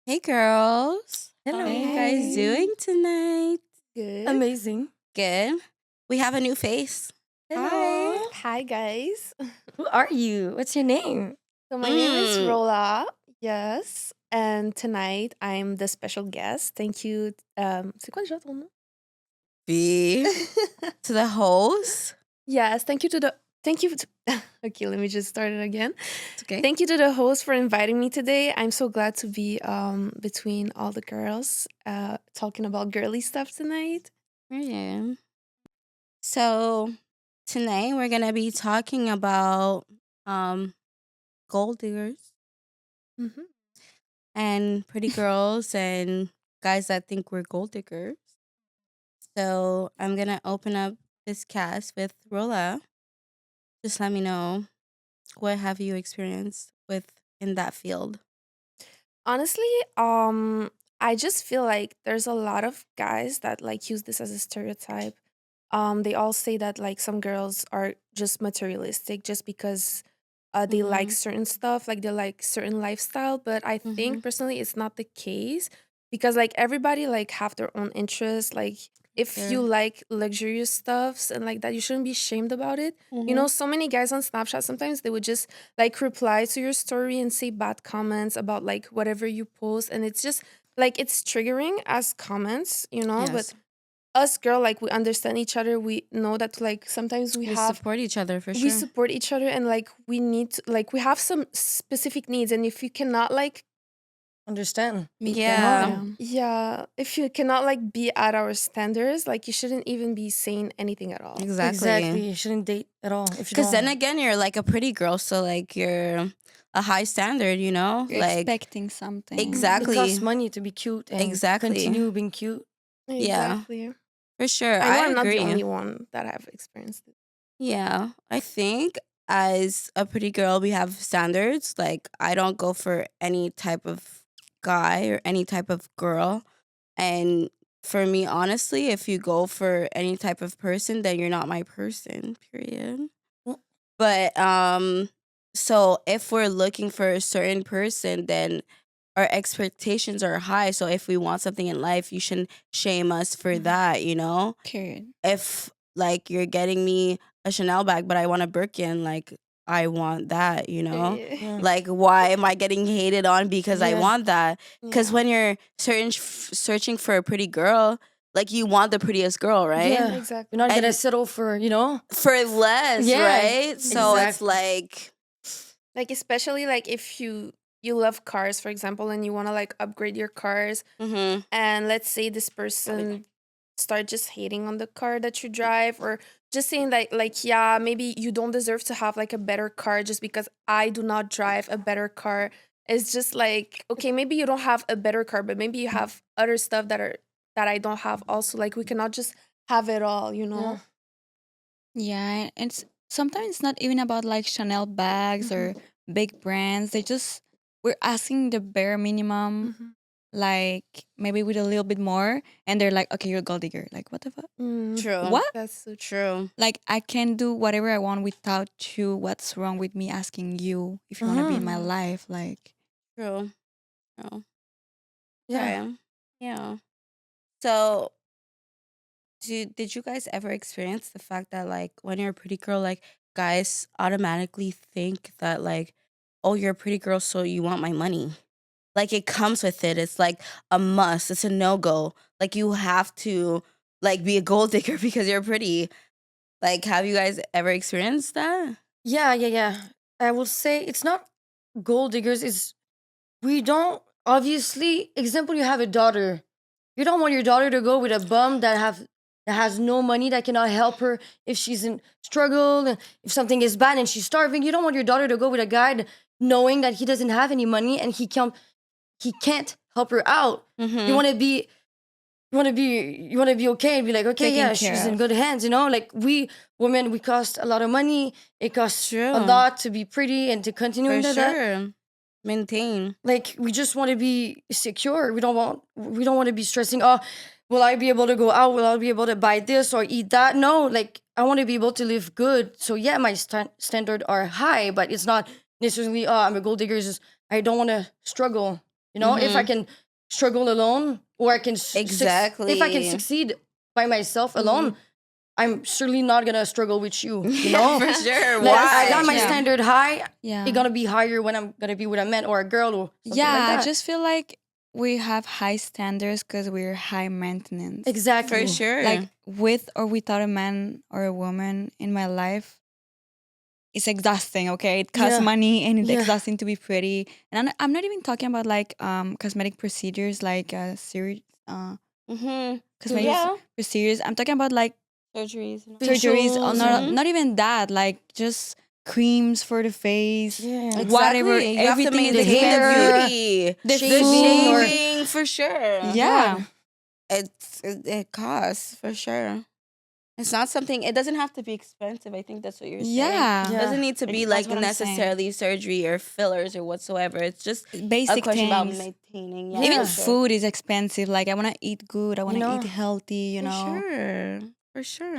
Hey girls. Hello. How are you guys doing tonight? Good. Amazing. Good. We have a new face. Hello. Hi, guys. Who are you? What's your name? So my name is Mm. Rola. Yes. And tonight I'm the special guest. Thank you. C'est quoi déjà ton nom? Be to the host. Yes. Thank you to okay, let me just start it again. It's okay. Thank you to the host for inviting me today. I'm so glad to be between all the girls talking about girly stuff tonight. Yeah. So tonight we're gonna be talking about gold diggers Mm-hmm. and pretty girls and guys that think we're gold diggers. So I'm gonna open up this cast with Rola. Just let me know, what have you experienced with in that field? Honestly, I just feel like there's a lot of guys that like use this as a stereotype. They all say that like some girls are just materialistic just because they like Mhm. certain stuff, like they like certain lifestyle. But I think Mhm. personally it's not the case because like everybody like have their own interests. Like if you Sure. like luxurious stuffs and like that, you shouldn't be shamed about it. You know, Mhm. so many guys on Snapchat sometimes they would just like reply to your story and say bad comments about like whatever you post, and it's just like it's triggering as comments, you know. But Yes. us girl, like we understand each other, we know that like sometimes We support each other for we sure. support each other, and like we need to, like we have some specific needs, and if you cannot like Understand. Yeah. yeah, if you cannot like be at our standards, like you shouldn't even be saying anything at all. Exactly. Exactly. You shouldn't date at all if you Because then don't. again, you're like a pretty girl, so like you're a high standard, you know? You're Like expecting something. It exactly. costs money to be cute and Exactly. continue being cute. Yeah. Exactly. For sure. I know I I'm not the agree. only one that have experienced it. Yeah. I think as a pretty girl, we have standards. Like I don't go for any type of guy or any type of girl. And for me, honestly, if you go for any type of person, then you're not my person, period. Mm. But so if we're looking for a certain person, then our expectations are high. So if we want something in life, you shouldn't shame us for that, you know? Period. If like you're getting me a Chanel bag, but I want a Birkin, like I want that, you know? Yeah. Like why am I getting hated on because I Yeah. want that? Because Yeah. when you're searching for a pretty girl, like you want the prettiest girl, right? Yeah. Exactly. You're not gonna And- settle for, For less, Yeah, right? So it's exactly. like Like especially like if you love cars, for example, and you want to like upgrade your cars, mhm. and let's say this person start just hating on the car that you drive, or just saying like yeah, maybe you don't deserve to have like a better car just because I do not drive a better car. It's just like, okay, maybe you don't have a better car, but maybe you have other stuff that I don't have also. Like we cannot just have it all, you know. Yeah, and it's sometimes it's not even about like Chanel bags or big brands. We're asking the bare minimum, Mhm. like maybe with a little bit more, and they're like, "Okay, you're a gold digger." Like, what the fuck? True. What? That's so true. True. Like, I can do whatever I want without you. What's wrong with me asking you if you want to be in my Mhm. life? Like, True. True. Yeah. Okay. Yeah. So did you guys ever experience the fact that like when you're a pretty girl, like guys automatically think that like, oh, you're a pretty girl, so you want my money? Like it comes with it. It's like a must. It's a no go. Like you have to like be a gold digger because you're pretty. Like, have you guys ever experienced that? Yeah. I will say it's not gold diggers, it's we don't obviously example you have a daughter. You don't want your daughter to go with a bum that has no money, that cannot help her if she's in struggle and if something is bad and she's starving. You don't want your daughter to go with a guy knowing that he doesn't have any money and he can't help her out. You Mm-hmm. want to be okay and be like, okay, Taken yeah, care she's in of. good hands, like we women, we cost a lot of money. It costs True. a lot to be pretty and to continue For into that. sure. Maintain. Like we just want to be secure. We don't want to be stressing, oh, will I be able to go out, will I be able to buy this or eat that? No, like I want to be able to live good. So yeah, my standards are high, but it's not necessarily, oh, I'm a gold digger, it's just I don't want to struggle, You know, if I Mhm. can struggle alone, or I can if I can Exactly. succeed by myself Mhm. alone, I'm surely not gonna struggle with you. You know, For sure. like I got Why? my Yeah. standard high. Yeah. It's gonna be higher when I'm gonna be with a man or a girl or something Yeah, like I that. just feel like we have high standards because we're high maintenance. Exactly. For sure. Like with or without a man or a woman in my life, it's exhausting. Okay, it costs Yeah. money and it's Yeah. exhausting to be pretty. And I'm not even talking about like cosmetic procedures like Mm-hmm. cosmetic Yeah. procedures. I'm talking about like Surgeries. And all. surgeries or Facials not, Mhm. not even that, like just creams for the face, Yeah. whatever, Exactly. You have to everything is maintain the hair, expensive. beauty. The shaving or Shaving, for sure. Yeah. It costs for sure. It's not something. It doesn't have to be expensive. I think that's what you're saying. Yeah. It Yeah. doesn't need to be That's like what I'm saying. necessarily surgery or fillers or whatsoever. It's just a Basic question about things. maintaining. Yeah. Even for sure. food is expensive. Like I want to eat good. I want to know. eat healthy. You For know. sure. For sure.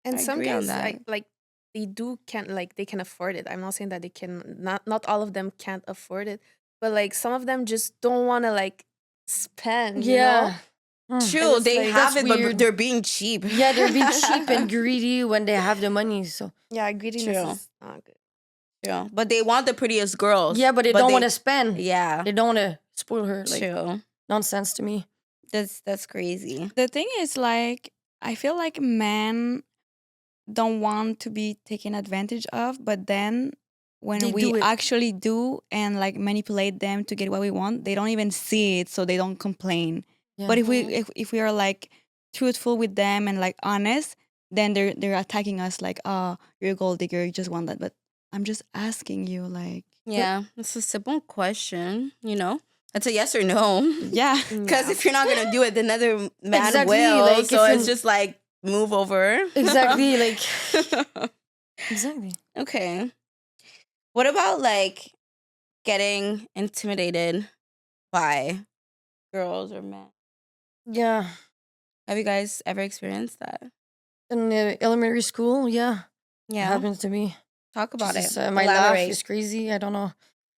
And I some agree on guys that. like they do can like they can afford it. I'm not saying that they can not all of them can't afford it, but like some of them just don't want to like spend, you know? Yeah. True, it's they like- have That's it, but weird. they're being cheap. Yeah, they're being cheap and greedy when they have the money. So Yeah, greediness True. is not good. True. But they want the prettiest girls. yeah, but they don't want to spend. Yeah. They don't want to spoil her. Like True. nonsense to me. That's crazy. The thing is, like, I feel like men don't want to be taken advantage of, but then when They we do it. actually do and like manipulate them to get what we want, they don't even see it, so they don't complain. Yeah. But if we Mhm. if we are like truthful with them and like honest, then they're attacking us like, oh, you're a gold digger, you just want that. But I'm just asking you, like, Yeah. It's a simple question, you know? It's a yes or no. yeah, Because Yeah. if you're not gonna do it, the other man Exactly, will. like, So if it's you- just like move over. Exactly. Like exactly. Okay. What about like getting intimidated by girls or men? Yeah. Have you guys ever experienced that? In elementary school, yeah, it Yeah. happens to me. Talk about Jesus, it. my laugh Elaborate. is crazy. I don't know.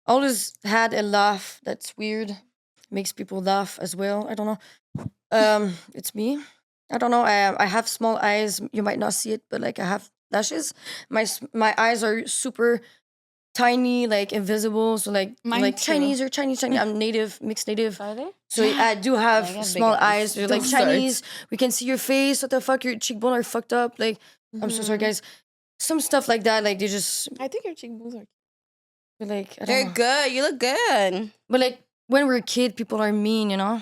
I always had a laugh that's weird. Makes people laugh as well. I don't know. It's me. I don't know. I have small eyes. You might not see it, but like I have lashes. My eyes are super tiny, like invisible. So like Mine like too. Chinese or Chinese. I'm native, mixed native. Are they? So I do have I got big small eyes. eyes. They're like Don't start. Chinese. We can see your face. What the fuck? Your cheekbone are fucked up. Like I'm so sorry, Mhm. guys. Some stuff like that. Like they just I think your cheekbones are like I don't They're know. good. You look good. But like when we're a kid, people are mean, you know.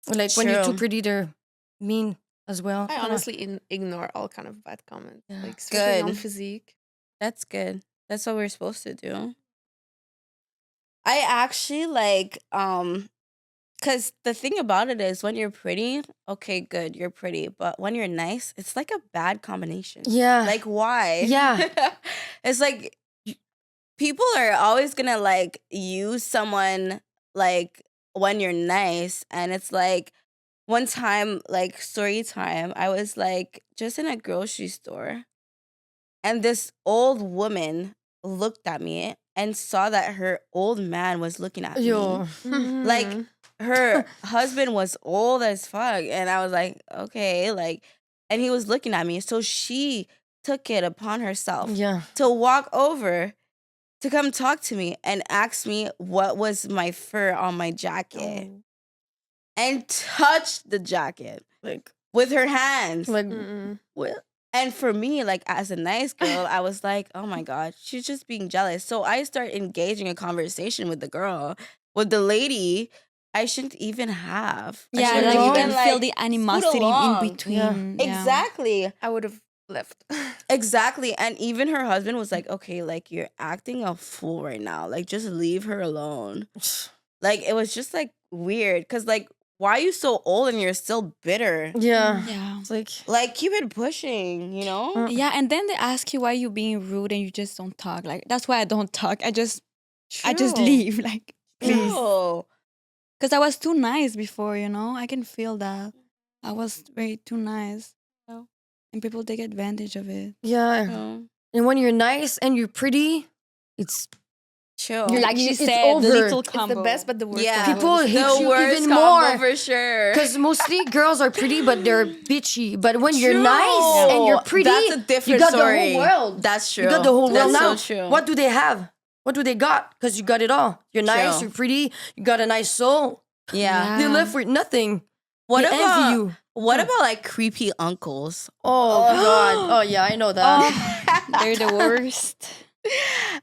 Or like when you're too True. pretty, they're mean as well. I don't know. honestly ignore all kind of bad comments, Yeah. like especially on Good. physique. That's good. That's what we're supposed to do. I actually like cuz the thing about it is when you're pretty, okay, good, you're pretty, but when you're nice, it's like a bad combination. Yeah. Like why? Yeah. It's like people are always going to like use someone like when you're nice, and it's like one time, like story time, I was like just in a grocery store, and this old woman looked at me and saw that her old man was looking at me. Yo. Like Mhm. her husband was old as fuck, and I was like, okay, like, and he was looking at me, so she took it upon herself Yeah. to walk over to come talk to me and ask me what was my fur on my jacket Oh. and touched the jacket Like with her hands. like Mm-mm. what? And for me, like as a nice girl, I was like, oh my God, she's just being jealous. So I start engaging a conversation with the girl, with the lady I shouldn't even have. I yeah, shouldn't like you along. can even, feel like, the scoot animosity in along. between. Yeah. Exactly. I would have left. Exactly. And even her husband was like, okay, like you're acting a fool right now. Like just leave her alone. Like it was just like weird. Cause like, why are you so old and you're still bitter? Yeah. Yeah. It's like Like keep it pushing, you know? Mm. Yeah, and then they ask you why you being rude and you just don't talk. Like that's why I don't talk. I just True. leave. Like please. True. Because I was too nice before, you know? I can feel that. I was very too nice. No. And people take advantage of it. yeah. True. And when you're nice and you're pretty, it's Chill. Like she It's said, over. the little It's combo. the best, but the worst. Yeah. combo. People hate the you worst even combo more. for sure. Because mostly girls are pretty, but they're bitchy. But when you're True. nice and you're pretty, That's a different you got story. the whole world. That's true. You got the whole That's world now. so true. What do they have? What do they got? Because you got it all. You're nice, True. you're pretty, you got a nice soul. Yeah. They're left with nothing. What They about envy you. what about like creepy uncles? Oh, God. Oh, yeah, I know that. They're the worst.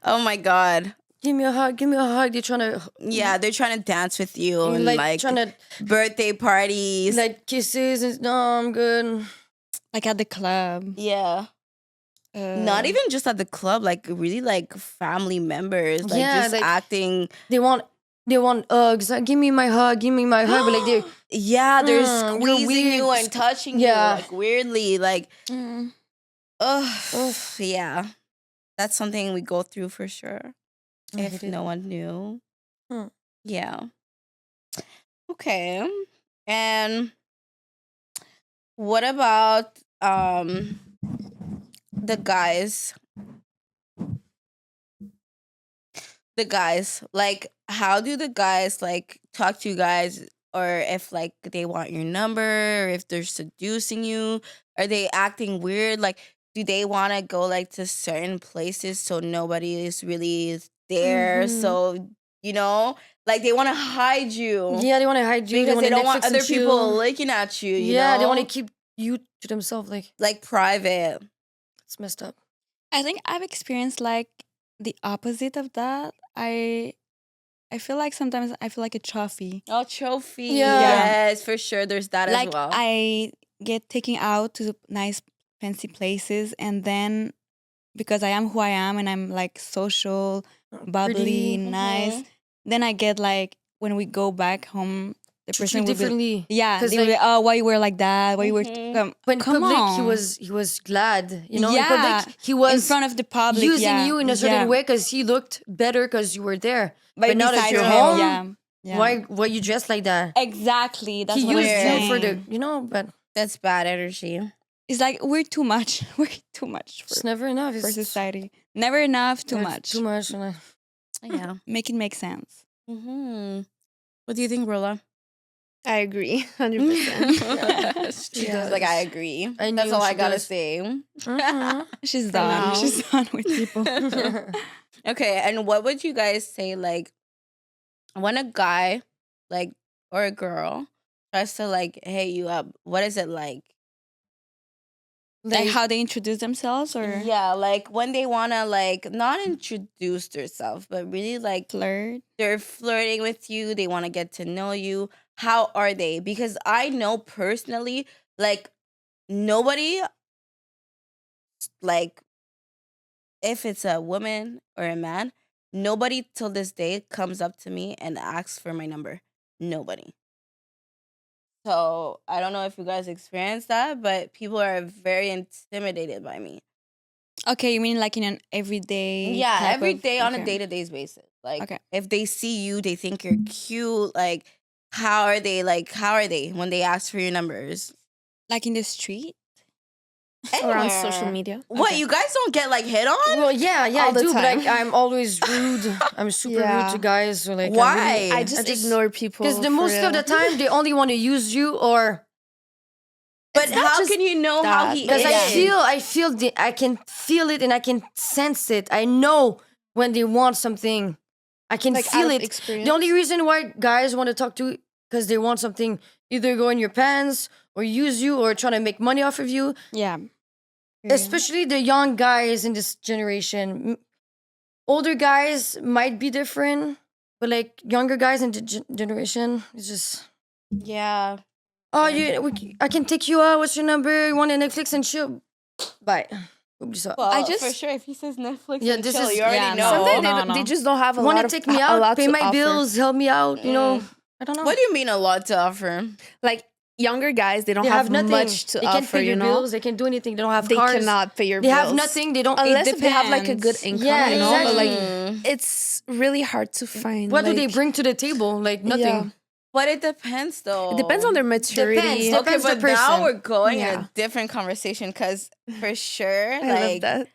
Oh my god. Give me a hug. Give me a hug. They're trying to, Yeah, they're trying to dance with you and like trying to, birthday parties. like, kisses. And, no, I'm good. Like at the club. yeah. Not even just at the club, like really like family members. Like Yeah, just like- acting. They want hugs. Like, give me my hug. Give me my hug. But like they, Yeah, they're you're squeezing weird. you and touching Yeah. you like weirdly. Like Mm. ugh. Yeah. That's something we go through for sure. I If hate it. no one knew. Hmm. Yeah. Okay. And what about the guys? The guys, like how do the guys like talk to you guys, or if like they want your number, or if they're seducing you, are they acting weird? Like do they want to go like to certain places so nobody is really there? Mhm. So you know, like they want to hide you Yeah, they want to hide you. because wanna they don't want Netflix and other people chill. looking at you. You Yeah, know? they want to keep you to themselves. Like, private. it's messed up. I think I've experienced like the opposite of that. I feel like sometimes I feel like a trophy. Oh, trophy. Yeah. Yes, for sure. There's that Like as well. I get taken out to nice fancy places, and then because I am who I am and I'm like social, bubbly, Pretty. nice, then I get like when we go back home, the Treat person you will be differently. yeah, 'Cause, they will be, like- oh, why you were like that? Why you were Mhm. But in come public, on. he was glad. You know, in Yeah, public, he was in front of the public, using yeah, you in a certain yeah. way because he looked better because you were there. But now that besides you're him, home, yeah. why you dressed like that? Exactly. That's He what I'm used you for the, saying. but That's bad energy. It's like we're too much. We're too much it's for, never enough. for It's society. Never enough. Too it's much. Too much. Yeah. Make it make sense. Mm-hmm. What do you think, Rolla? I agree, 100%. She Yeah. goes like, I agree. I That's knew all I she gotta does. say. Mhm. She's now. done. She's done with people. Okay, and what would you guys say like when a guy like or a girl tries to like hit you up? What is it like? Like how they introduce themselves or Yeah, like when they wanna like not introduce themselves, but really like flirt. they're flirting with you, they want to get to know you. How are they? Because I know personally, like nobody, like if it's a woman or a man, nobody till this day comes up to me and asks for my number. Nobody. So I don't know if you guys experience that, but people are very intimidated by me. Okay, you mean like in an everyday? Yeah, type every of- day on a okay. day-to-day basis. Like Okay. if they see you, they think you're cute. Like how are they when they ask for your numbers? Like in the street. Or on Anywhere. social media. What, Okay. you guys don't get like hit on? Well, yeah, All I the do, but time. I'm always rude. I'm super Yeah. rude to guys. So like, Why? I just ignore people. because the for most of real. the time they only want to use you, or But It's not how just can you know how that, he but is? because I can feel it and I can sense it. I know when they want something. I can like feel out of it. experience. The only reason why guys want to talk to because they want something, either go in your pants or use you or trying to make money off of you. Yeah. Especially the young guys in this generation. Older guys might be different, but like younger guys in the generation, it's just, Yeah. oh, I can take you out. What's your number? You want a Netflix and chill? Bye. Oublie ça. Well, I just- for sure if he says Netflix Yeah, and this chill, is- you already yeah, know. Sometimes No, they no. just don't have a Want lot to of take me a out, lot pay to my offer. bills, help me out, you know? I don't know. What do you mean a lot to offer? Like younger guys, they don't They have, nothing. much to they can't offer. pay You your know, bills. They can't do anything. They don't have they cars. cannot pay your They bills. have nothing. They don't. unless It if they have like a good depends. income. Yeah, you know, but like Mm. it's really hard to find. What do they like- bring to the table? Like nothing. Yeah. But it depends though. It depends on their maturity. Depends. Okay, Depends the but now person. we're going in Yeah. a different conversation because for sure, I love like that.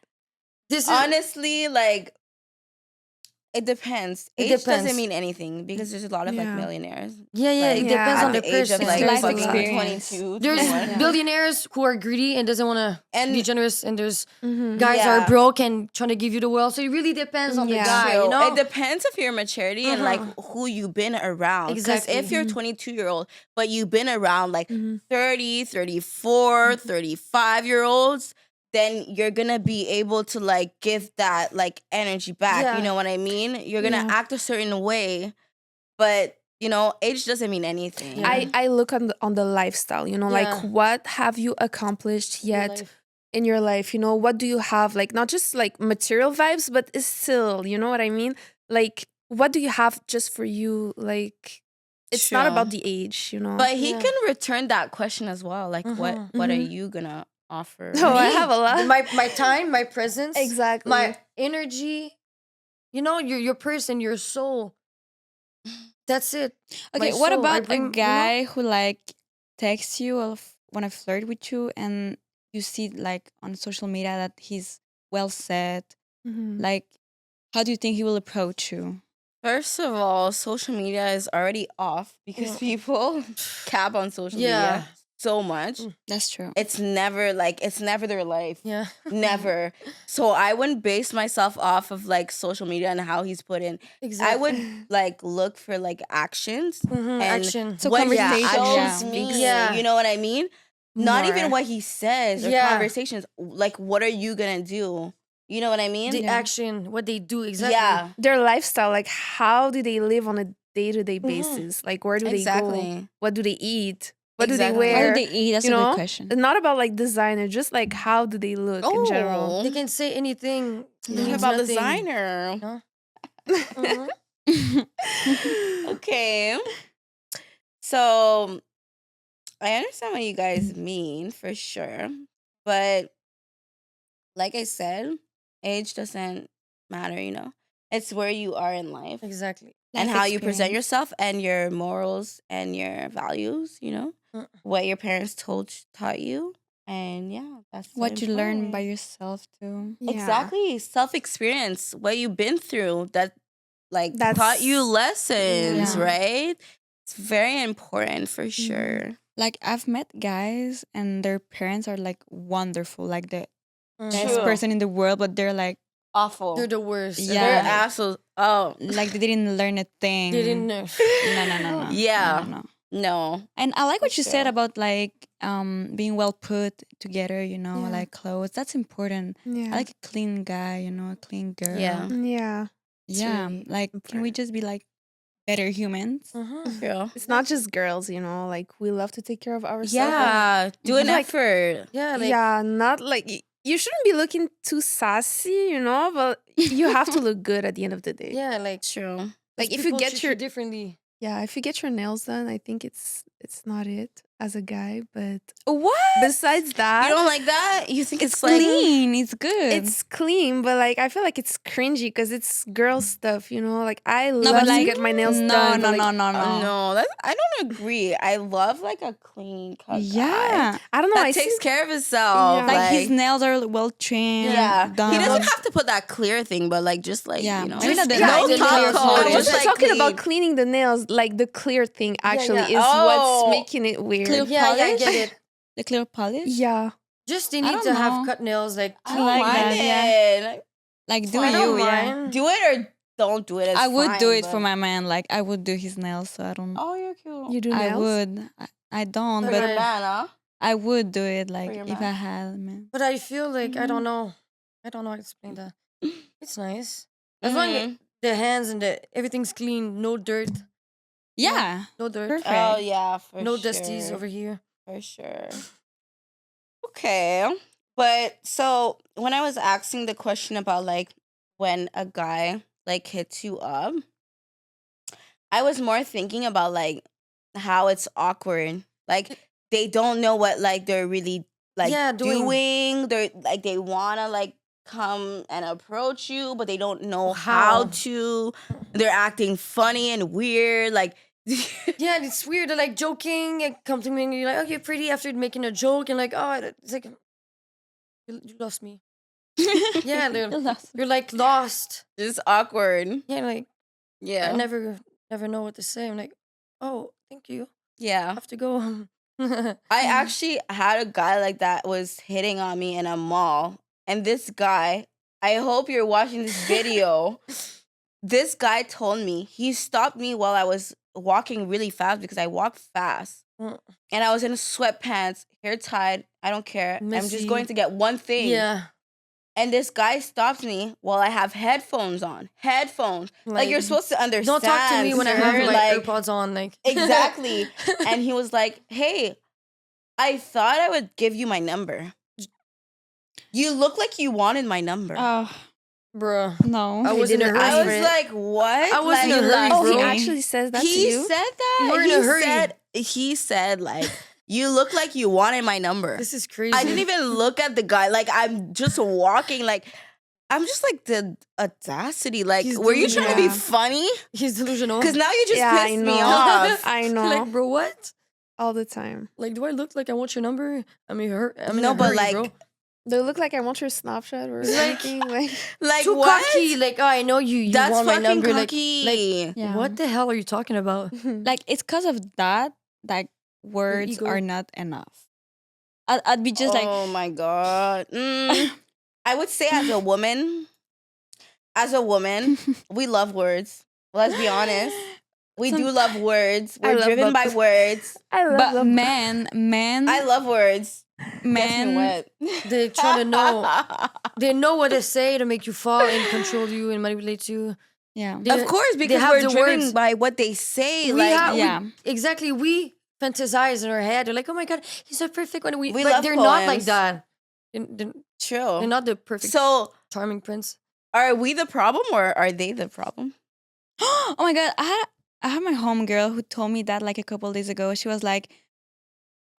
This is honestly, like It depends. It Age doesn't depends. mean anything because there's a lot of like Yeah. millionaires Yeah, like it depends Yeah. on at the the age of person. It's like life fucking experience. 22, There's 21. Yeah. billionaires who are greedy and doesn't want to be And generous, and there's Mhm. guys that are yeah, broke and trying to give you the world. So it really depends on the Yeah. guy, true. you know? It depends of your maturity and like Uh-huh. who you've been around. Because if Exactly. you're Mhm. 22-year-old, but you've been around like Mhm. 30, 34, Mhm. 35-year-olds, then you're gonna be able to like give that like energy back. You Yeah. know what I mean? You're gonna Yeah. act a certain way, but you know, age doesn't mean anything. Yeah. I look on the lifestyle, you know, like Yeah. what have you accomplished Your yet life. in your life? You know, what do you have? Like not just like material vibes, but it's still, you know what I mean? Like what do you have just for you? Like it's not about True. the age, you know. But he Yeah. can return that question as well. Like Mhm. what are Mhm. you gonna offer? Oh, I Right? have a lot. My time, my presence, Exactly. my energy, you know, your person, your soul. That's it. My Okay, what soul. I about a bring, you know? guy who like texts you or want to flirt with you and you see like on social media that he's well set? Mhm. Like, how do you think he will approach you? First of all, social media is already off because Yeah. people cap on social Yeah. media so much. That's true. It's never their life. Yeah. Never. So I wouldn't base myself off of like social media and how he's put in. I Exactly. would like look for like actions Mhm, and action. So what he conversation, shows yeah. me. Yeah. You know what I mean? Not even More. what he says or Yeah. conversations. Like, what are you gonna do? You know what I mean? The Yeah. action, what they do exactly. Yeah, Their lifestyle, like how do they live on a day-to-day Mhm. basis? Like where do they go? exactly. What do they eat? What do they Exactly. What do wear? they eat? That's You a good know? question. Not about like designer, just like how do they look in general. They Oh, can say anything. It talking means about nothing. designer. No? Mhm. Okay. So I understand what you guys mean for sure. But like I said, age doesn't matter, you know? It's where you are in life Exactly. and Life how you present experience. yourself and your morals and your values, you know? Mm. What your parents taught you. And yeah, that's so What you learn by important. yourself too. Yeah. Exactly. Self experience, what you've been through that like taught you That's lessons, Yeah. right? It's very important for Mhm. sure. Like I've met guys and their parents are like wonderful, like the best True. person in the world, but they're like Awful. They're the worst. Yeah. They're ever. assholes. Oh, like they didn't learn a thing. They didn't know. No. Yeah. No. no. And I like what you said sure. about like being well put together, you know, Yeah. like clothes. That's important. Yeah. I like a clean guy, you know, a clean girl. Yeah. Yeah. It's Yeah. really Like can we important. just be like better humans? Mhm. True. It's not just girls, you know, like we love to take care of ourselves. Yeah. Do an Like- effort. Yeah, like Yeah, not like you shouldn't be looking too sassy, you know, but you have to look good at the end of the day. yeah, like True. Like if you people get treat your differently. yeah, if you get your nails done, I think it's not it as a guy, but What? besides that, You don't like that? You think It's it's like clean. It's good. it's clean, but like I feel like it's cringy because it's girl stuff, you know. Like I no, love but to like get my nails no, done. no, but, like, no, no, no, no, that I don't agree. I love like a clean cut guy Yeah. I don't know. that I takes see, care of himself. Yeah. Like his nails are well trimmed. yeah, done. he doesn't have to put that clear thing, but like just like Yeah. you know, Maybe not the- no not the top clear coat, polish. I just wasn't like talking clean. about cleaning the nails. Like the clear thing actually yeah. is Oh. what's making it weird. Clear Yeah, I polish? get it. The clear polish? Yeah. Just they I need don't to have know. cut nails. Like I I don't like mind that, yeah. it. Like do I Fine. don't you, yeah. mind. Do it or don't do it. It's I would do fine, it for but- my man. Like I would do his nails, so I don't. Oh, you're cute. You do I nails? would. I don't, For But your I- man, huh? I would do it. Like your if man. I had a man. But I feel like I Mhm. don't know. I don't know how to explain that. It's nice. As long as Mhm. the hands and the everything's clean, no dirt. Yeah. No dirt. Perfect. Oh yeah, for No sure. dusties over here. For sure. Okay. But so when I was asking the question about like when a guy like hits you up, I was more thinking about like how it's awkward. Like they don't know what like they're really like Yeah, doing. They're like they wanna like come and approach you, but they don't know how How? to. They're acting funny and weird. Like Yeah, it's weird. They're like joking and come to me and you're like, okay, pretty after making a joke and like, oh, it's like, you lost me. Yeah, Lost. you're like lost. Just awkward. Yeah, like Yeah. I never know what to say. I'm like, oh, thank you. I Yeah. have to go. I actually had a guy like that was hitting on me in a mall. And this guy, I hope you're watching this video. This guy told me, he stopped me while I was walking really fast because I walk fast. Mm. And I was in sweatpants, hair tied. I don't care. I'm just Messy. going to get one thing. Yeah. And this guy stops me while I have headphones on. Headphones. Like you're supposed to understand. Don't talk to me when I have sir. my Like, AirPods on. Like exactly. And he was like, hey, I thought I would give you my number. You look like you wanted my number. Oh bruh. no. I was in a didn't hurry. ask I for was it. like, what? I was in a Like, hurry, Oh, he bro. actually says that to he you? said that. You were in a hurry. He said, like, you look like you wanted my number. This is crazy. I didn't even look at the guy. Like, I'm just walking. Like, I'm just like the audacity. Like, He's were you trying to be delusional. funny? He's delusional. Because now you just Yeah, I pissed me know. off. I know. Like, bro, what? All the time. Like, do I look like I want your number? I'm in No, a but hurry, like, bro. Do it look like I want your Snapchat or Like- anything? Like, like Too what? cocky. Like, oh, I know you. That's want my fucking number. cocky. Yeah. What the hell are you talking about? Like it's because of that words ego. are not enough. I'd be just like, oh my god. I would say as a woman, we love words. Let's be honest. We do love words. I We're love driven by both. words. I love but them. men, I love words. Gets me men, wet. They try to know. They know what to say to make you fall and control you and manipulate you. yeah, They- Of course, because have we're the driven words. by what they say. We like, have- yeah. Exactly. We fantasize in our head. They're like, oh my god, he's so perfect. When We but love they're not like poems. that. They're true. not the perfect, So, charming prince. are we the problem or are they the problem? Oh my god, I had my homegirl who told me that like a couple days ago. She was like,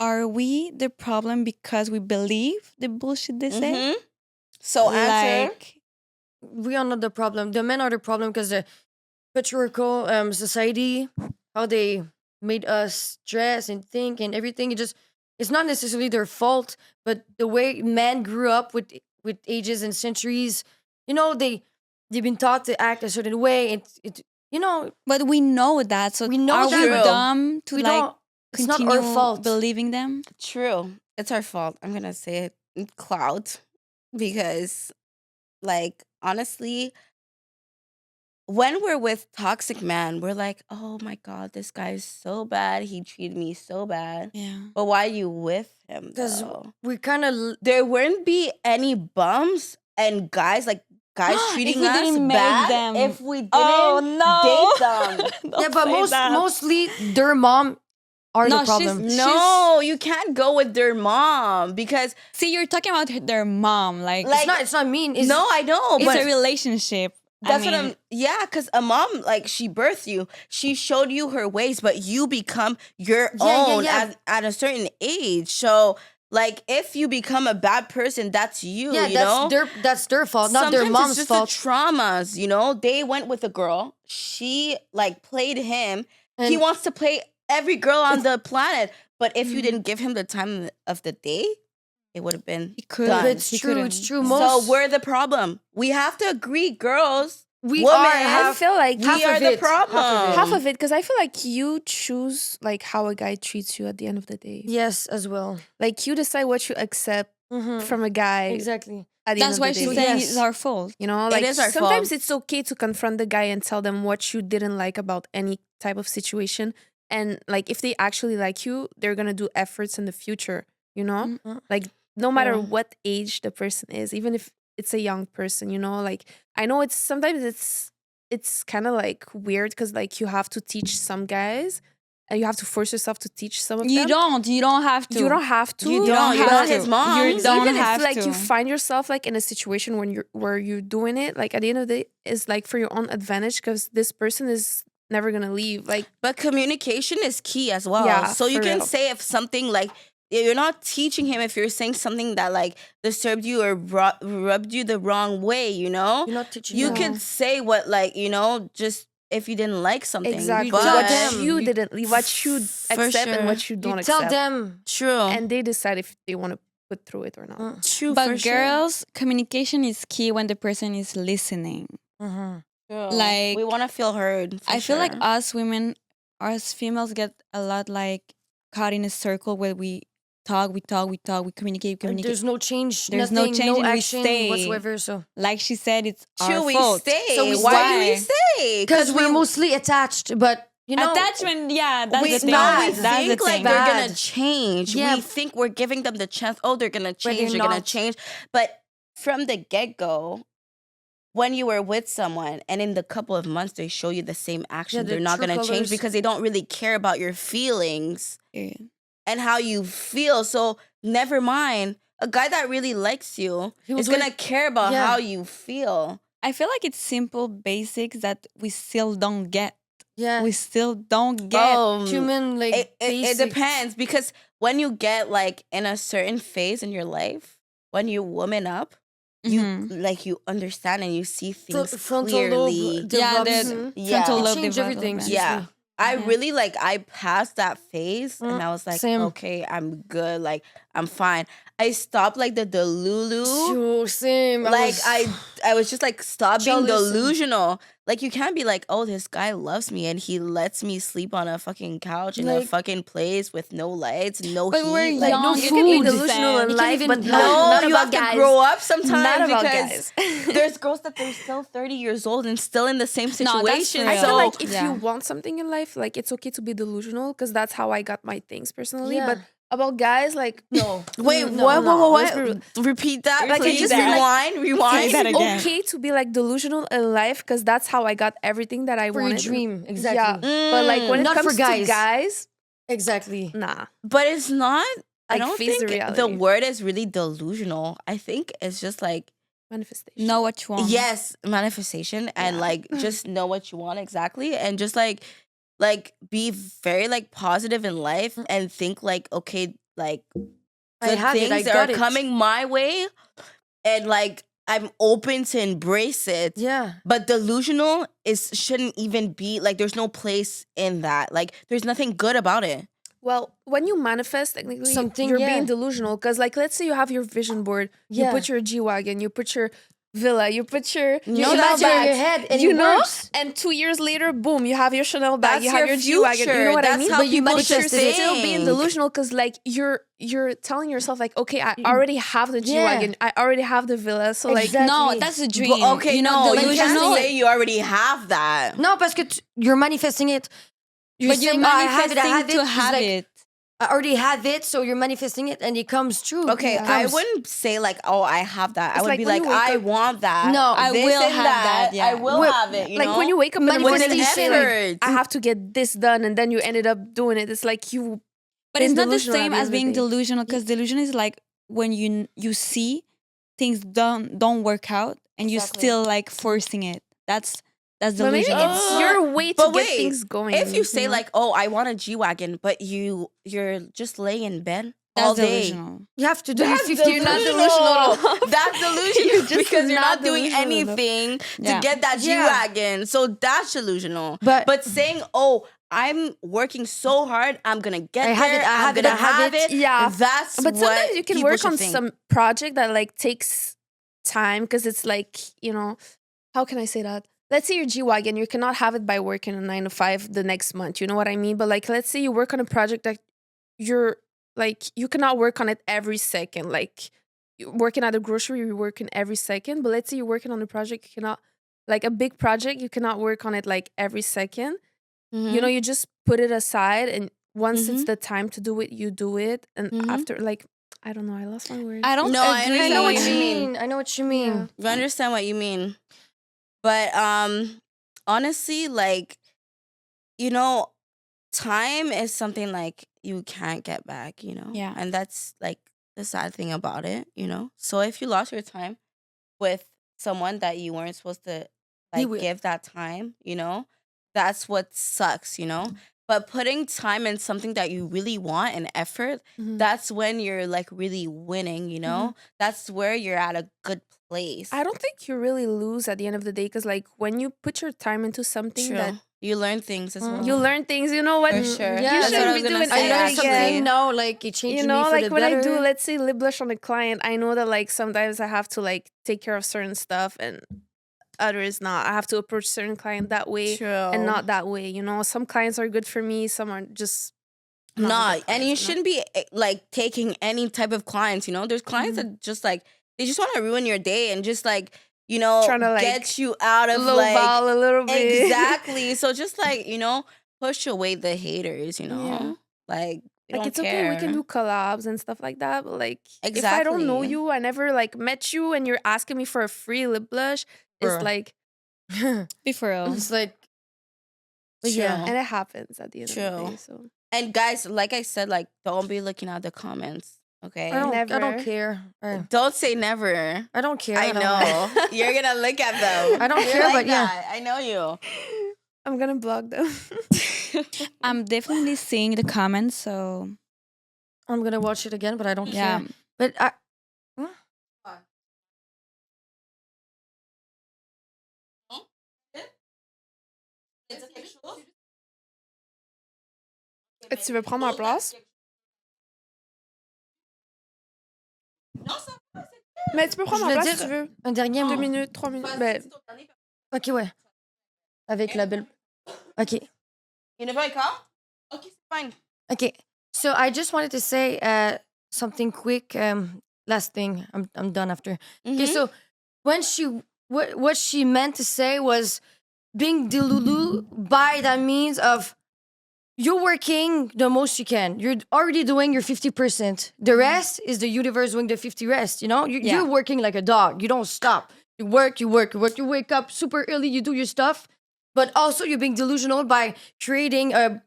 "Are we the problem because we believe the bullshit they say?" Mhm. So, answer. Like, We are not the problem. The men are the problem because the patriarchal society, how they made us dress and think and everything. It's not necessarily their fault, but the way men grew up with ages and centuries, they've been taught to act a certain way. but we know that. So We know are we that. dumb to we like don't. It's not continue our fault. believing them? True. It's our fault. I'm going to say it clout because, like, honestly, when we're with toxic man, we're like, oh my God, this guy is so bad. He treated me so bad. Yeah. But why are you with him? Because Though? we kind of There wouldn't be any bums and guys If treating we us didn't make bad them. if we didn't Oh no! date them. yeah, but mostly their mom are No, the problem. No, you can't go with their mom because See, you're talking about their mom. Like, It's not mean. It's, no, I know, it's but a relationship. that's what I'm. Yeah, because a mom, like, she birthed you, she showed you her ways, but you become your own at a certain age. So, like, if you become a bad person, that's you. Yeah, you know, that's their fault, not their Sometimes mom's it's just fault. the traumas. You know, they went with a girl. She like played him. He And- wants to play every girl on the planet. But if you didn't give him the time of the day, it would have been He could. done. But it's He true. couldn't. It's true. So Most we're the problem. We have to agree, girls. we women are I half. feel like We half are of the it, problem. half of it because I feel like you choose like how a guy treats you at the end of the day. Yes, as well. Like you decide what you accept Mhm. from a guy Exactly. at the That's end why of the she's day. saying Yes. it's our fault. You know, like is our sometimes fault. it's okay to confront the guy and tell them what you didn't like about any type of situation. And like if they actually like you, they're gonna do efforts in the future, you know? Mhm. Like no matter Yeah. what age the person is, even if it's a young person, you know, like I know it's kind of like weird because like you have to teach some guys and you have to force yourself to teach some of You them. don't. You don't have to. You don't have to. You don't don't You're have not to. his mom. You don't Even have if like to. you find yourself like in a situation when you're doing it, like at the end of the day, it's like for your own advantage because this person is never gonna leave. Like But communication is key as well. Yeah, So you for can real. say if something like you're not teaching him if you're saying something that like disturbed you or rubbed you the wrong way, you know? You're not teaching You them. could say what like, just if you didn't like something. exactly But tell what them. you You- didn't, what you For accept sure. and what you don't You tell accept, them. True. and they decide if they want to put through it or not. True, But for sure. girls, communication is key when the person is listening. True. like, we want to feel heard. For I feel like sure. us women, us females get a lot like caught in a circle where we talk, we communicate. There's no change. There's no nothing, change no and we action stay. whatsoever. So Like she said, it's Should our we fault. stay? So we Why do we stay. stay? because we're mostly attached, but you know, Attachment, yeah, that's we, the thing. no, we bad. That's the think like thing. they're gonna Bad. change. Yeah. We think we're giving them the chance. Oh, they're gonna change. they're They're gonna not. change. But from the get go, when you were with someone and in the couple of months they show you the same action, the they're not true gonna change colors. because they don't really care about your feelings Yeah. and how you feel. So never mind. A guy that really likes you He will is do gonna it- care about yeah. how you feel. I feel like it's simple basics that we still don't get. yeah, We still don't get. human like it basics. depends because when you get like in a certain phase in your life, when you woman up, you Mhm. like you understand and you see things Frontal clearly. lobe Yeah, develops. the Yeah. frontal It lobe changed everything. development. Yeah. seriously. I Yeah. really like I passed that phase and I was like, same. okay, I'm good, like I'm fine. I stopped like the delulu. So same. Like I was just like stop being jealous and- delusional. Like you can't be like, oh, this guy loves me and he lets me sleep on a fucking couch in a Like- fucking place with no lights, no But heat. we're like, young. no You You can be food. delusional in You can't life, even- but No, not you about have to guys. grow up sometimes Not about because guys. there's girls that they're still 30 years old and still in the same No, that's situation. real. I feel So like if Yeah. you want something in life, like it's okay to be delusional because that's how I got my things personally. Yeah. But about guys, like no. wait, No, what? no. Let's be What? real. Repeat that. Like, I please. just feel like- Rewind. Say that it's again. okay to be like delusional in life because that's how I got everything that I For your wanted. dream, Yeah, exactly. but like when it Not for comes guys. to guys, Exactly. nah. But it's not. I Like, don't face the think the reality. word is really delusional. I think it's just like Manifestation. Know what you want. yes, manifestation and Yeah. like just know what you want exactly and just like be very like positive in life and think like okay, like I good have it, I things got are it. coming my way and like I'm open to embrace it. Yeah. But delusional shouldn't even be like there's no place in that. Like there's nothing good about it. Well, when you manifest, technically, Something, you're yeah. being delusional. Because, like, let's say you have your vision board, you Yeah. put your G wagon, you put your villa, you put your You No, Chanel that's imagine it in bag, your head and you it know. works. And 2 years later, boom, you have your Chanel bag, That's you have your G wagon. You know what I That's mean? how But you people should manifested it. Still being think. delusional because, like, you're telling yourself, like, okay, I already have the G Yeah. wagon, I already have the villa, so like, Exactly. No, that's a dream. But, okay, you know, no, you can't delusional. say you already have that. No, parce que you're manifesting it. But you're saying, "Oh, I have manifesting it, to It's have like, it. I already have it, so you're manifesting it, and it comes true. Okay, It I comes. wouldn't say like, oh, I have that. I It's would like be when like, you wake I up- want that. No, I This will and have that, yeah. I will have it. You like know? when you wake up in the morning, you Manifestation. say, like, effort. I have to get this done, and then you ended up doing it. It's like you. But it's been not the delusional at same the as end of the being day. delusional because delusion is like when you see things don't work out and you Exactly. still like forcing it. That's But maybe delusional. it's your way to But get wait, things going. If you say know? like, oh, I want a G wagon, but you're just laying in bed That's all day. delusional. You have to do your That's 50. You're not delusional. That's delusional just because you're not not doing delusional enough. anything Yeah. to get that G Yeah. wagon. So that's delusional. But- saying, oh, I'm working so hard, I'm gonna get I have there. it, I I'm have it, gonna I have it. Yeah. That's But what sometimes you can people work should on think. some project that like takes time because it's like, you know, how can I say that? Let's say your G wagon, you cannot have it by working a 9 to 5 the next month. You know what I mean? But like, let's say you work on a project that you're like, you cannot work on it every second. Like, you working at a grocery, you're working every second. But let's say you're working on a project, you cannot, like a big project, you cannot work on it like every second. You know, you just put it aside, and once it's the time to do it, you do it. And after, like, I don't know, I lost my words. I don't No, I agree. I know what understand you what you mean. I know what you mean. You understand what you mean. But honestly, like, you know, time is something like you can't get back, you know? Yeah. And that's like the sad thing about it, you know? So if you lost your time with someone that you weren't supposed to like with. give that time, you know, that's what sucks, you know? But putting time in something that you really want and effort, that's when you're like really winning, you know? That's where you're at a good place. I don't think you really lose at the end of the day because, like, when you put your time into something True. that You learn things as well. You learn things. You know what? For sure. Yeah. You That's what shouldn't I be was gonna doing say, I learned anything actually. something now, like it changed You me know, for like the when better. I do, let's say lip blush on a client, I know that like sometimes I have to like take care of certain stuff and others not. I have to approach certain client that way True. and not that way. You know, some clients are good for me, some are just not Nah, good and you clients, shouldn't be like taking any type of clients, you know? There's clients that just like they just want to ruin your day and just like, you know, Trying to, like, get you out of low like ball a little bit. exactly. So just like, you know, push away the haters, you know? Yeah. Like they Like don't it's okay, we can care. do collabs and stuff like that. But like if I don't know Exactly. you, I never like met you and you're asking me for a free lip blush, it's Bruh. like Be for real. It's like, True. yeah. and it happens at the end of the True. day. So And guys, like I said, like don't be looking at the comments, okay? I don't Never. care. Don't say never. I don't care. I don't know. You're gonna look at them. I don't You're care, like but yeah. that. I know you. I'm gonna block them. I'm definitely seeing the comments, so I'm gonna watch it again, but I don't yeah. care. But I. Tu veux prendre ma place? Mais tu peux prendre Je ma veux place dire si tu veux. un dernier 2 mot. minutes, 3 minutes. Ben, Ok, ouais. Avec la belle. Ok. You never call? Okay, fine. Okay. So I just wanted to say something quick. Last thing. I'm done after. Okay. Mhm. So when she what she meant to say was being delulu by that means of you're working the most you can. You're already doing your 50%. The rest is the universe doing the 50 rest. You know, Yeah. you're working like a dog. You don't stop. You work, you work, you work. You wake up super early. You do your stuff, but also you're being delusional by creating a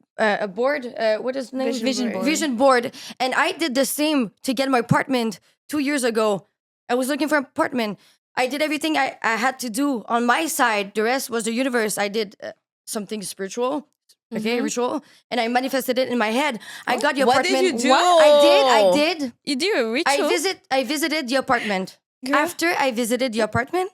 board. What is the name? Vision board. Vision board. And I did the same to get my apartment 2 years ago. I was looking for an apartment. I did everything I had to do on my side. The rest was the universe. I did something spiritual. Okay, ritual, and I manifested it in my head. I got the What did apartment. you do? I did. You do a ritual. I visited the apartment. Girl. After I visited the apartment,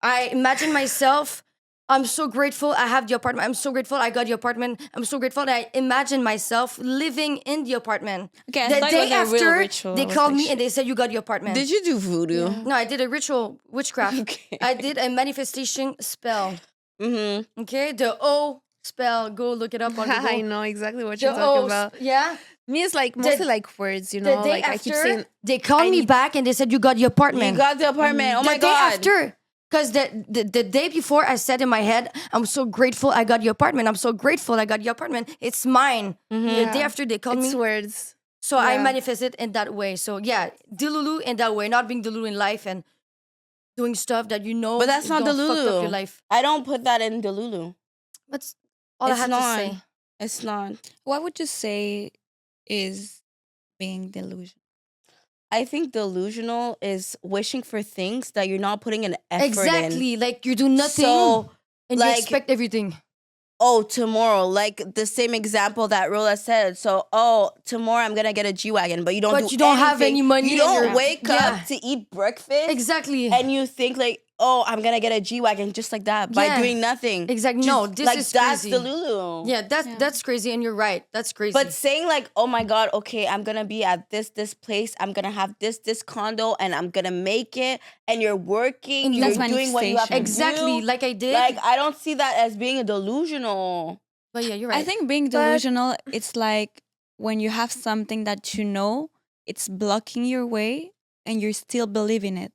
I imagined myself. I'm so grateful I have the apartment. I'm so grateful I got the apartment. I'm so grateful that I imagined myself living in the apartment. Okay, I The thought it day was a real after, ritual. I they was called like, me and they said, you got the apartment. Did you do voodoo? No, I did a ritual witchcraft. Okay. I did a manifestation spell. Mm-hmm. Okay, the O spell. Go look it up on Google. I know exactly what The you're talking O, about. yeah. Me, it's like mostly like words, you The know. day Like after, I keep saying, they called I me need- back and they said, you got the apartment. You got the apartment. Oh the my day god. after. Because the day before, I said in my head, I'm so grateful I got the apartment. I'm so grateful I got the apartment. It's mine. The day Yeah. after, they called it's me. words. So I yeah. manifested in that way. So yeah, Delulu in that way, not being Delulu in life and doing stuff that you know. But that's is not gonna fuck up Delulu. your life. I don't put that in Delulu. That's all It's I had not. to say. It's not. what would you say is being delusional? I think delusional is wishing for things that you're not putting an effort in. Exactly. Like you do nothing So, and you like- expect everything. oh, tomorrow, like the same example that Rola said. So, oh, tomorrow I'm gonna get a G-Wagon, but you don't But do you don't have anything. any money You in don't your- wake Yeah. up to eat breakfast. Exactly. And you think like, oh, I'm gonna get a G-Wagon just like that by Yeah. doing nothing. Exactly. Just, No, this like, is that's crazy. the Lulu. Yeah, that's crazy, and you're right. That's crazy. But saying like, oh my god, okay, I'm gonna be at this place, I'm gonna have this condo, and I'm gonna make it, and you're working, And you're that's doing what you have to exactly, do. like I did. Like I don't see that as being a delusional. but yeah, you're right. I think being delusional, it's like when you have something that you know it's blocking your way and you're still believing it.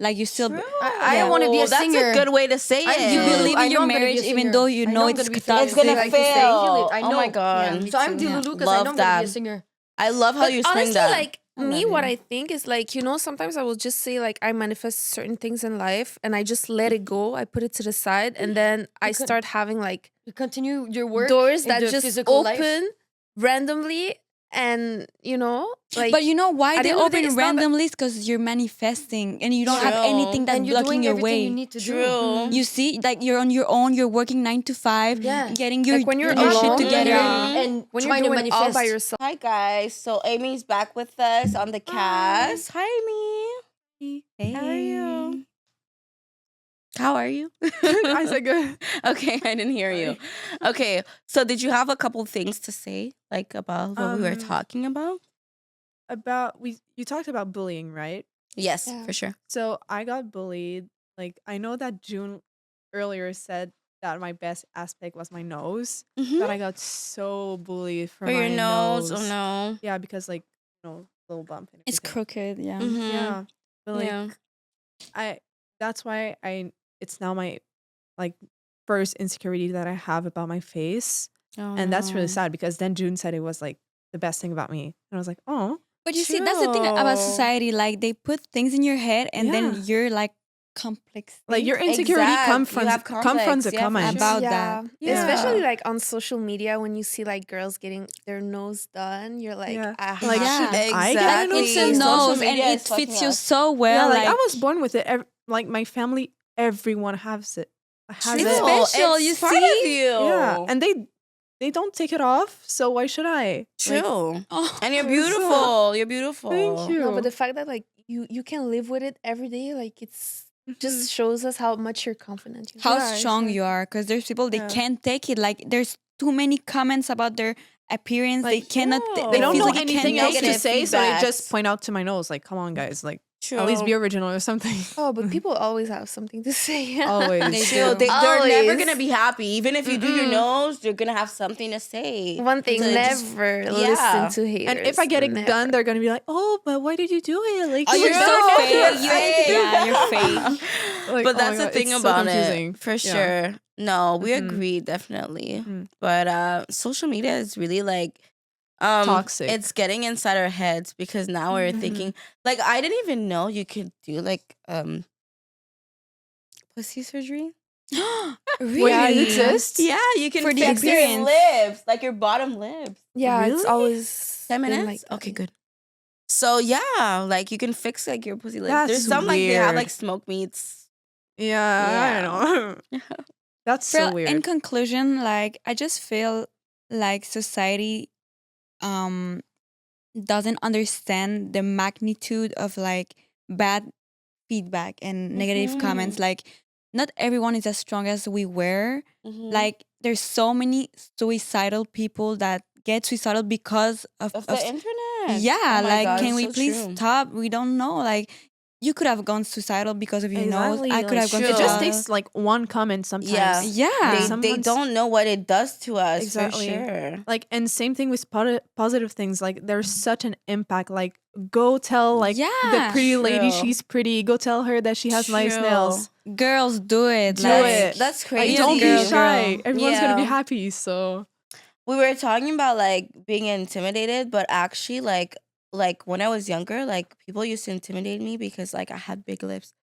Like you still I want to be a That's singer. a good way to say I it. you do. believe I in know your I'm gonna be a marriage even singer. though you I know I'm it's gonna be toxic. It's gonna Like you say, fail. feel it. I Oh my know. god. Yeah, me So I'm too. Delulu because I Love know I'm gonna be a that. singer. I love how But you swing honestly, that. like me, love what you. I think is like, you know, sometimes I will just say like I manifest certain things in life and I just let it go. I put it to the side and then I could- start having like You continue your work. doors in that the just physical open life. randomly and you know, like But you know why at the they end of the day, open it's not that- randomly? Because you're manifesting and you don't have True. anything that's And you're blocking doing your everything way. you need to do. True. You see, like you're on your own. You're working 9 to 5, Yeah. getting your Like, when you're your shit alone, together. Mhm. And when you're trying to doing manifest. all by yourself. Hi guys. So Amy's back with us on the cast. Hi Amy. Hey. How are you? How are you? I said good. Okay, I didn't hear you. Okay, so did you have a couple things to say, like about what we were Um, talking about? You talked about bullying, right? Yes, Yeah. for sure. So I got bullied. Like I know that June earlier said that my best aspect was my nose, Mm-hmm. but I got so bullied for For your my nose. nose. Oh no. Yeah, because like little bump and It's everything. crooked, yeah. Mm-hmm. Yeah, but like Yeah. I that's why it's now my like first insecurity that I have about my face. Oh And that's really no. sad because then June said it was like the best thing about me. And I was like, oh, But you see, that's the thing about True. society. Like they put things in your head, and Yeah. then you're like complex. like your things insecurity come Exact. You from have come complex, from the yeah, for comments. sure. About that. Especially Yeah. like on social media when you see like girls getting their nose done, you're like, Yeah. I Like, have should to- I get a Exactly. It's a nose? Social nose, and media it is fucking fits you us. so well. Yeah, like I was born with it. Like my family, everyone has it. Has It's it. special, It's you part see? of you. Yeah, and they don't take it off. So why should I? Like, True. Oh, And you're so- beautiful. You're beautiful. thank you. No, but the fact that like you can live with it every day, like it's just shows us how much you're confident. You know? how Yeah, strong you exactly. are, because there's people they Yeah. can't take it. Like there's too many comments about their appearance. They Like, cannot. yeah. They don't know physically anything can't else take to it. Negative say, so they just feedbacks. point out to my nose. Like, come on, guys. Like, True. at least be original or something. Oh, but people always have something to say. Always. They True. do. They're never Always. gonna be happy. Even if you do your Mm-mm. nose, you're gonna have something to say. One thing, So just- never yeah. listen to haters. And if I get it never. done, they're gonna be like, "Oh, but why did you do it? Like, Oh, you you're look so bad." fake. Yeah, you're fake. Like, But oh my that's the God, thing it's so about confusing. it, for Yeah. sure. No, we Mhm. agree definitely. Mm. But social media is really like Toxic. It's getting inside our heads because now we're Mhm. thinking like I didn't even know you could do like pussy surgery. Really? Yeah, it exists. Yeah, you can For the fix your appearance. lips, like your bottom lips. Yeah, it's Really? always 10 been minutes? like that. Okay, good. So yeah, like you can fix like your pussy lips. There's That's some like they have weird. like smoke meats. Yeah, I know. That's so Well, weird. in conclusion, like I just feel like society doesn't understand the magnitude of like bad feedback and negative comments. Mhm. Like not everyone is as strong as we were. Mhm. Like there's so many suicidal people that get suicidal because of the internet. yeah, Oh my like God, can it's we so please true. stop? We don't know. Like you could have gone suicidal because of your nose. Exactly, I could like, have gone true. It just suicidal. takes like one comment sometimes. Yeah. Yeah. They Someone's- don't know what it does to us Exactly. for sure. Like, and same thing with positive things. Like, there's such an impact. Like, go tell like the Yeah, pretty lady true. she's pretty. Go tell her that she has nice True. nails. Girls do it. Do like, it. That's Like, crazy. don't be girl. shy. Everyone's gonna be Yeah. happy. So We were talking about like being intimidated, but actually like when I was younger, like people used to intimidate me because like I had big lips.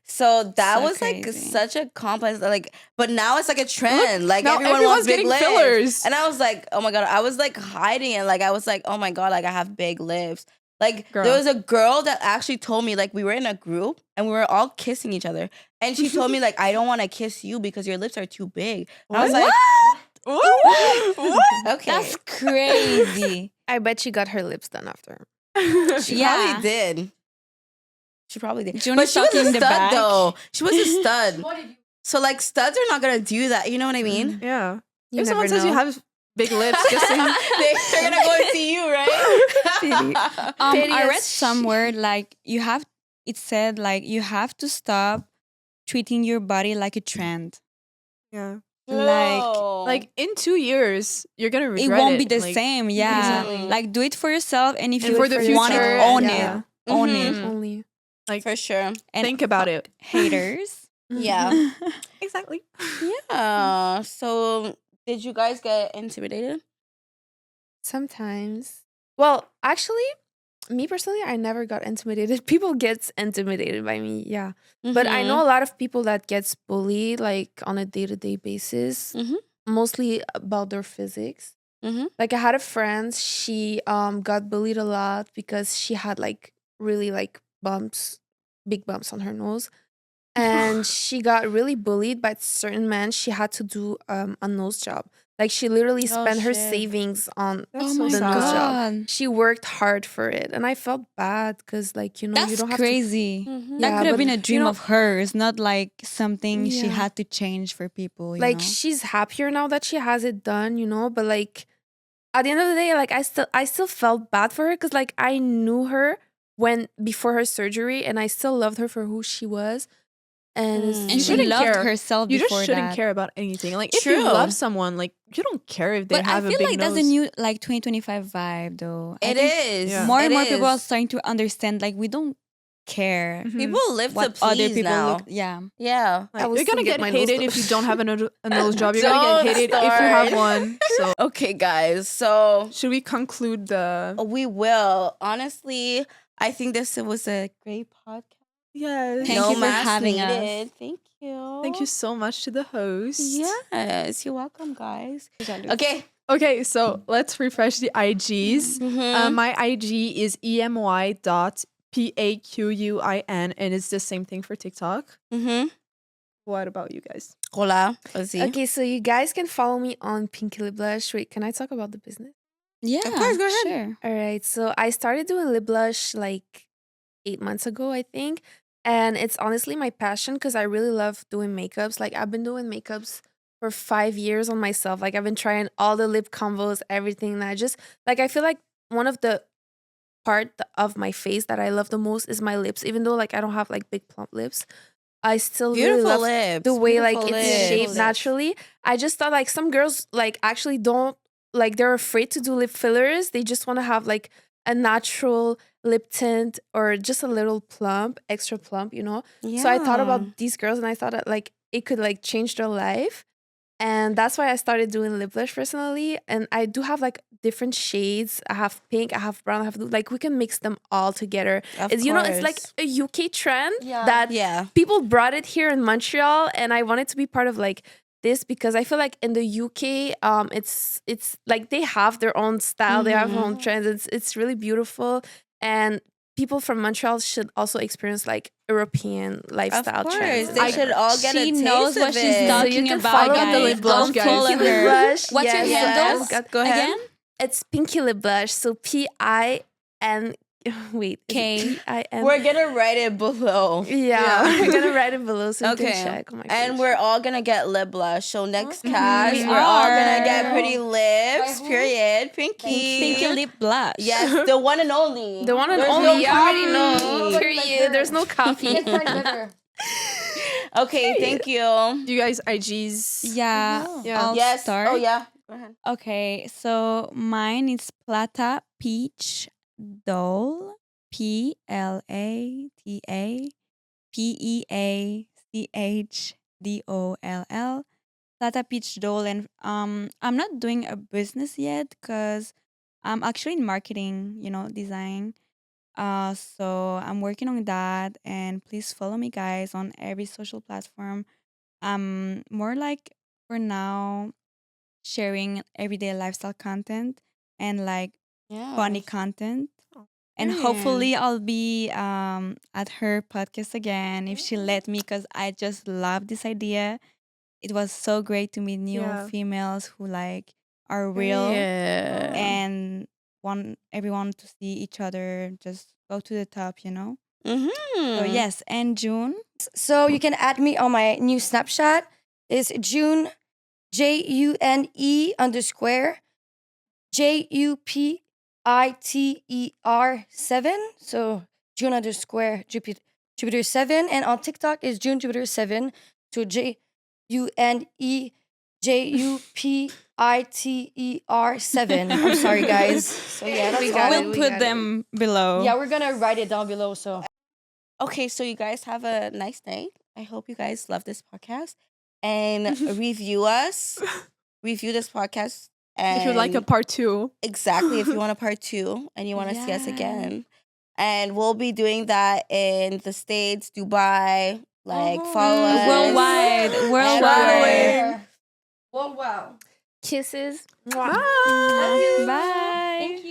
So that So was like crazy. such a complex like but now it's like a trend. Like now everyone everyone's wants big getting lips. fillers. And I was like, oh my God, I was like hiding it. Like I was like, oh my God, like I have big lips. Like Girl. there was a girl that actually told me like we were in a group and we were all kissing each other. And she told me like I don't want to kiss you because your lips are too big. And I was What? like, What? okay. That's crazy. I bet she got her lips done after. She Yeah. probably did. She probably did. June But is she was talking a in the stud back. though. She was a stud. So like studs are not gonna do that. You know what I mean? Yeah. You if someone never says you know. have big lips, just say They're gonna go and see you, right? I read somewhere like you have. It said like you have to stop treating your body like a trend. yeah. Like Like in 2 years, you're gonna It regret won't be the Like, same. Yeah, Exactly. like do it for yourself, and if And you for the want future, it, own yeah. it, own it. Mhm. Only. Like for sure. And think about it. haters. Yeah. Exactly. Yeah. So did you guys get intimidated? Sometimes. Well, actually, me personally, I never got intimidated. People get intimidated by me, yeah. But I know a lot of people that gets bullied like on a day-to-day basis, Mhm. mostly about their physics. Mhm. Like I had a friend, she got bullied a lot because she had like really like bumps, big bumps on her nose. And she got really bullied by certain men. She had to do a nose job. Like she literally Oh, spent her shit. savings on That's Oh so my the sad. nose job. god. She worked hard for it, and I felt bad because, like, you know, you That's don't have crazy. Mhm. That Yeah, could have but, been a you dream know- of hers, not like something she Yeah. had to change for people, you like know? she's happier now that she has it done, you know. But like at the end of the day, like I still felt bad for her because like I knew her when before her surgery, and I still loved her for who she was. And it's Mm. And You she shouldn't loved care. herself You just before shouldn't that. care about anything. Like if you True. love someone, like you don't care if they But I have a feel big like nose. that's a new like 2025 vibe though. I It think is. Yeah. more and It more people are is. starting to understand like we don't care Mhm. People live to what please other people now. look. Yeah. Yeah. I Like, will you're gonna still get get my nose hated done. if you don't have a nose job. You're gonna Don't get hated if you have start. one. So Okay, guys. So should we conclude the? we will. Honestly, I think this was a great podcast. Yes. Thank No you for mask having us. needed. Thank you. Thank you so much to the host. Yes, you're welcome, guys. Okay. Okay, so let's refresh the IGs. Mhm. My IG is emy.paquin, and it's the same thing for TikTok. Mhm. What about you guys? Hola. Ozzy. Okay, so you guys can follow me on Pinky Lip Blush. Wait, can I talk about the business? Yeah. course, go ahead. Sure. All right, so I started doing lip blush like 8 months ago, I think. And it's honestly my passion because I really love doing makeups. Like, I've been doing makeups for 5 years on myself. Like, I've been trying all the lip combos, everything. And I just, like, I feel like one of the part of my face that I love the most is my lips. Even though, like, I don't have, like, big plump lips, I still really Beautiful love lips. the way like Beautiful it's lips. shaped naturally. I just thought like some girls like actually don't like they're afraid to do lip fillers. They just want to have like a natural lip tint or just a little plump, extra plump, you know? So I thought Yeah. about these girls and I thought that like it could like change their life. And that's why I started doing lip blush personally. And I do have like different shades. I have pink, I have brown, I have blue. Like we can mix them all together. Of It's, you know, it's like course. a UK trend Yeah. that Yeah. people brought it here in Montreal, and I wanted to be part of like this because I feel like in the UK, it's like they have their own style, they have their own trends. It's really beautiful, and people from Montreal should also experience like European Of lifestyle course. trends. They should all get a She taste knows of what she's it. So you talking can about, follow guys. the lip blush, Go guys. follow Pinky Lip her. Blush. What's your Yes, handle? yes. Go ahead. Again? It's Pinky Lip Blush. So PIN. Wait. K. PIN. We're gonna write it below. Yeah, Yeah. we're gonna write it below so you Okay. can check. Oh my And gosh. we're all gonna get lip blush. So next cast, We we're all gonna are. get pretty lips. who? Period. Pinky. Pinky lip blush. Yes, the one and only. The one and There's only. no You already know. copy. Period. There's no copy. Get friends with her. Okay, thank you. Do you guys IGs? Yeah. Yeah. I'll Yes. start. Oh yeah. Go ahead. Okay, so mine is Plata Peach Doll. PLATAPEACHDOLL. Plata Peach Doll, and I'm not doing a business yet because I'm actually in marketing, you know, design. So I'm working on that, and please follow me, guys, on every social platform. More like for now sharing everyday lifestyle content and like funny Yeah. content. And Period. hopefully I'll be at her podcast again if she let me, because I just love this idea. It was so great to meet new Yeah. females who like are real Yeah. and want everyone to see each other just go to the top, you know? So Mhm. yes, and June. So you can add me on my new Snapchat. It's June JUNE_JUPITER 7. So June_Jupiter 7. And on TikTok is June Jupiter 7. So JUNEJUPITER 7. I'm sorry, guys. So yeah, that's We all. got it. We'll we put got it. them below. Yeah, we're gonna write it down below. So Okay, so you guys have a nice night. I hope you guys love this podcast and review us. Review this podcast. And If you'd like a part 2. exactly, if you want a part 2 and you want to see us Yeah. again. And we'll be doing that in the States, Dubai. Like, follow us. Worldwide. Everywhere. Whoa, wow. Kisses. Bye. Bye. Thank you.